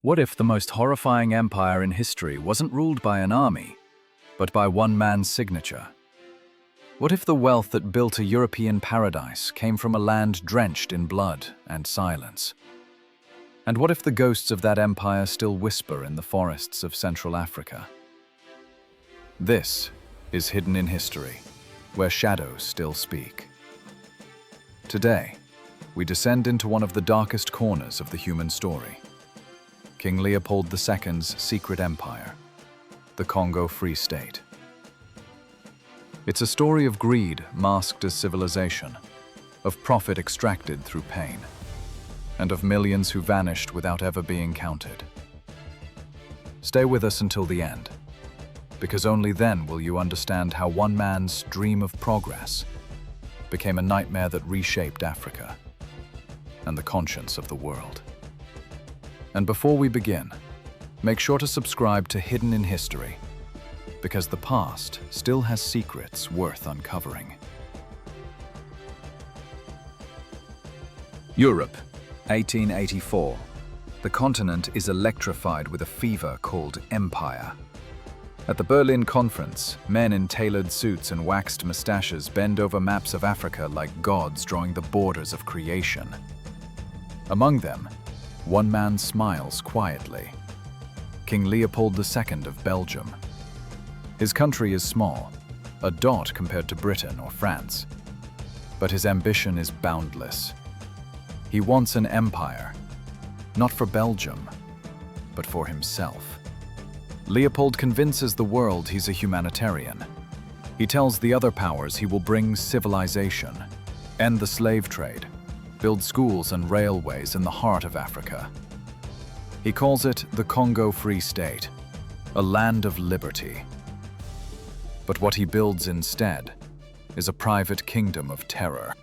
What if the most horrifying empire in history wasn't ruled by an army, but by one man's signature? What if the wealth that built a European paradise came from a land drenched in blood and silence? And what if the ghosts of that empire still whisper in the forests of Central Africa? This is Hidden in History, where shadows still speak. Today, we descend into one of the darkest corners of the human story. King Leopold II's secret empire, the Congo Free State. It's a story of greed masked as civilization, of profit extracted through pain, and of millions who vanished without ever being counted. Stay with us until the end, because only then will you understand how one man's dream of progress became a nightmare that reshaped Africa and the conscience of the world. And before we begin, make sure to subscribe to Hidden in History, because the past still has secrets worth uncovering. Europe, 1884. The continent is electrified with a fever called empire. At the Berlin Conference, men in tailored suits and waxed mustaches bend over maps of Africa like gods drawing the borders of creation. Among them, one man smiles quietly. King Leopold II of Belgium. His country is small, a dot compared to Britain or France. But his ambition is boundless. He wants an empire, not for Belgium, but for himself. Leopold convinces the world he's a humanitarian. He tells the other powers he will bring civilization, end the slave trade, build schools and railways in the heart of Africa. He calls it the Congo Free State, a land of liberty. But what he builds instead is a private kingdom of terror.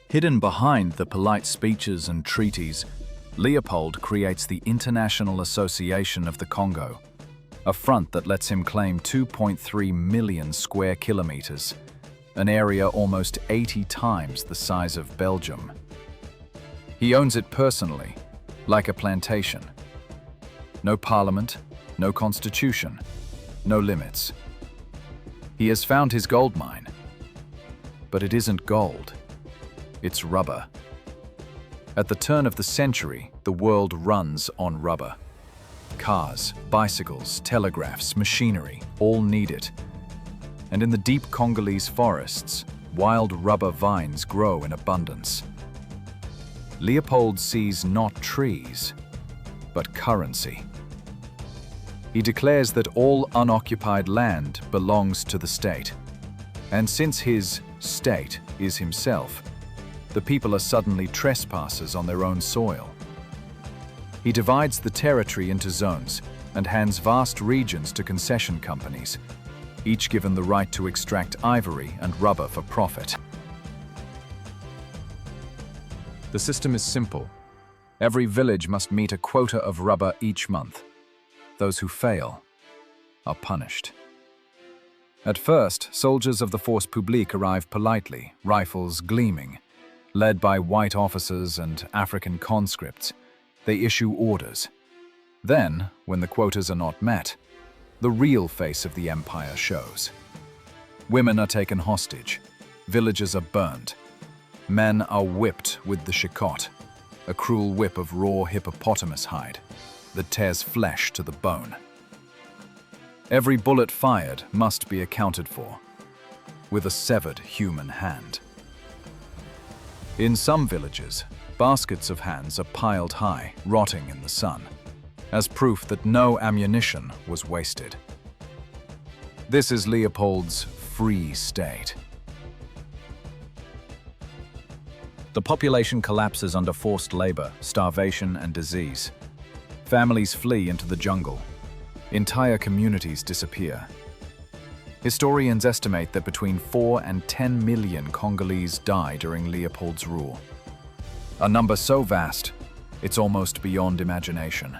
Hidden behind the polite speeches and treaties, Leopold creates the International Association of the Congo, a front that lets him claim 2.3 million square kilometers, an area almost 80 times the size of Belgium. He owns it personally, like a plantation. No parliament, no constitution, no limits. He has found his gold mine. But it isn't gold, it's rubber. At the turn of the century, the world runs on rubber. Cars, bicycles, telegraphs, machinery, all need it. And in the deep Congolese forests, wild rubber vines grow in abundance. Leopold sees not trees, but currency. He declares that all unoccupied land belongs to the state. And since his state is himself, the people are suddenly trespassers on their own soil. He divides the territory into zones and hands vast regions to concession companies, each given the right to extract ivory and rubber for profit. The system is simple. Every village must meet a quota of rubber each month. Those who fail are punished. At first, soldiers of the Force Publique arrive politely, rifles gleaming. Led by white officers and African conscripts, they issue orders. Then, when the quotas are not met, the real face of the empire shows. Women are taken hostage, villages are burned, men are whipped with the shikot, a cruel whip of raw hippopotamus hide that tears flesh to the bone. Every bullet fired must be accounted for, with a severed human hand. In some villages, baskets of hands are piled high, rotting in the sun, as proof that no ammunition was wasted. This is Leopold's Free State. The population collapses under forced labor, starvation, and disease. Families flee into the jungle. Entire communities disappear. Historians estimate that between 4 and 10 million Congolese die during Leopold's rule. A number so vast, it's almost beyond imagination.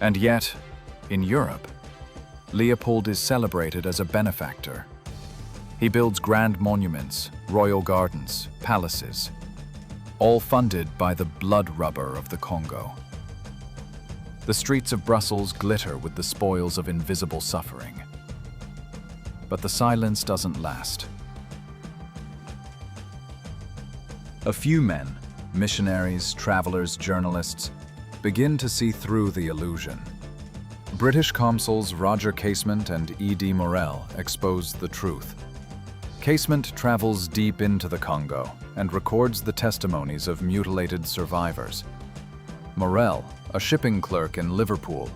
And yet, in Europe, Leopold is celebrated as a benefactor. He builds grand monuments, royal gardens, palaces, all funded by the blood rubber of the Congo. The streets of Brussels glitter with the spoils of invisible suffering. But the silence doesn't last. A few men, missionaries, travelers, journalists, begin to see through the illusion. British consuls Roger Casement and E.D. Morel expose the truth. Casement travels deep into the Congo and records the testimonies of mutilated survivors. Morel, a shipping clerk in Liverpool,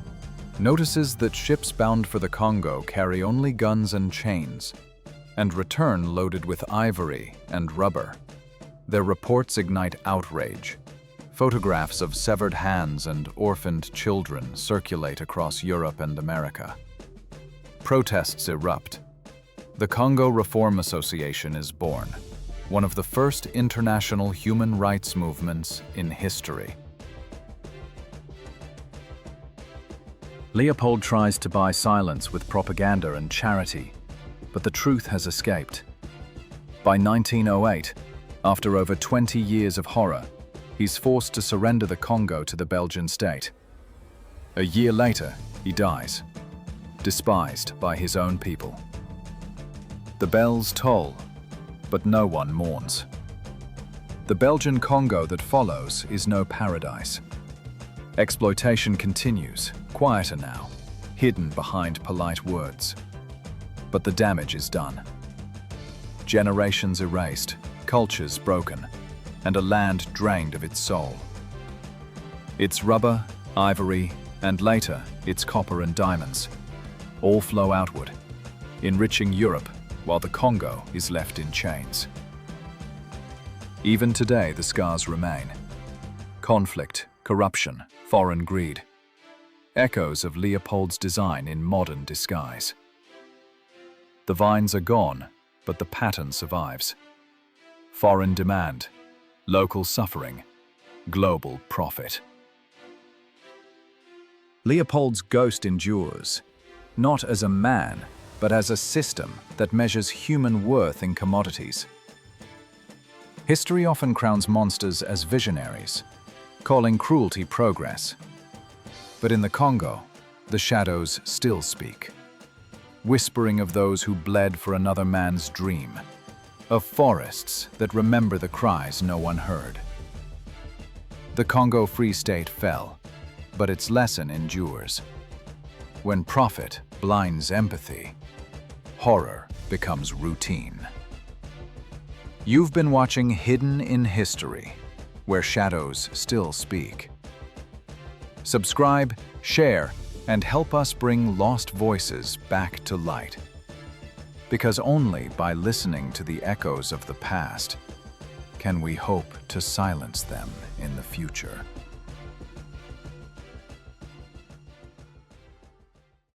notices that ships bound for the Congo carry only guns and chains, and return loaded with ivory and rubber. Their reports ignite outrage. Photographs of severed hands and orphaned children circulate across Europe and America. Protests erupt. The Congo Reform Association is born, one of the first international human rights movements in history. Leopold tries to buy silence with propaganda and charity, but the truth has escaped. By 1908, after over 20 years of horror, he's forced to surrender the Congo to the Belgian state. A year later, he dies, despised by his own people. The bells toll, but no one mourns. The Belgian Congo that follows is no paradise. Exploitation continues, quieter now, hidden behind polite words. But the damage is done. Generations erased, cultures broken, and a land drained of its soul. Its rubber, ivory, and later, its copper and diamonds, all flow outward, enriching Europe while the Congo is left in chains. Even today, the scars remain. Conflict, corruption, foreign greed. Echoes of Leopold's design in modern disguise. The vines are gone, but the pattern survives. Foreign demand, local suffering, global profit. Leopold's ghost endures, not as a man, but as a system that measures human worth in commodities. History often crowns monsters as visionaries, calling cruelty progress. But in the Congo, the shadows still speak, whispering of those who bled for another man's dream, of forests that remember the cries no one heard. The Congo Free State fell, but its lesson endures. When profit blinds empathy, horror becomes routine. You've been watching Hidden in History, where shadows still speak. Subscribe, share, and help us bring lost voices back to light. Because only by listening to the echoes of the past can we hope to silence them in the future.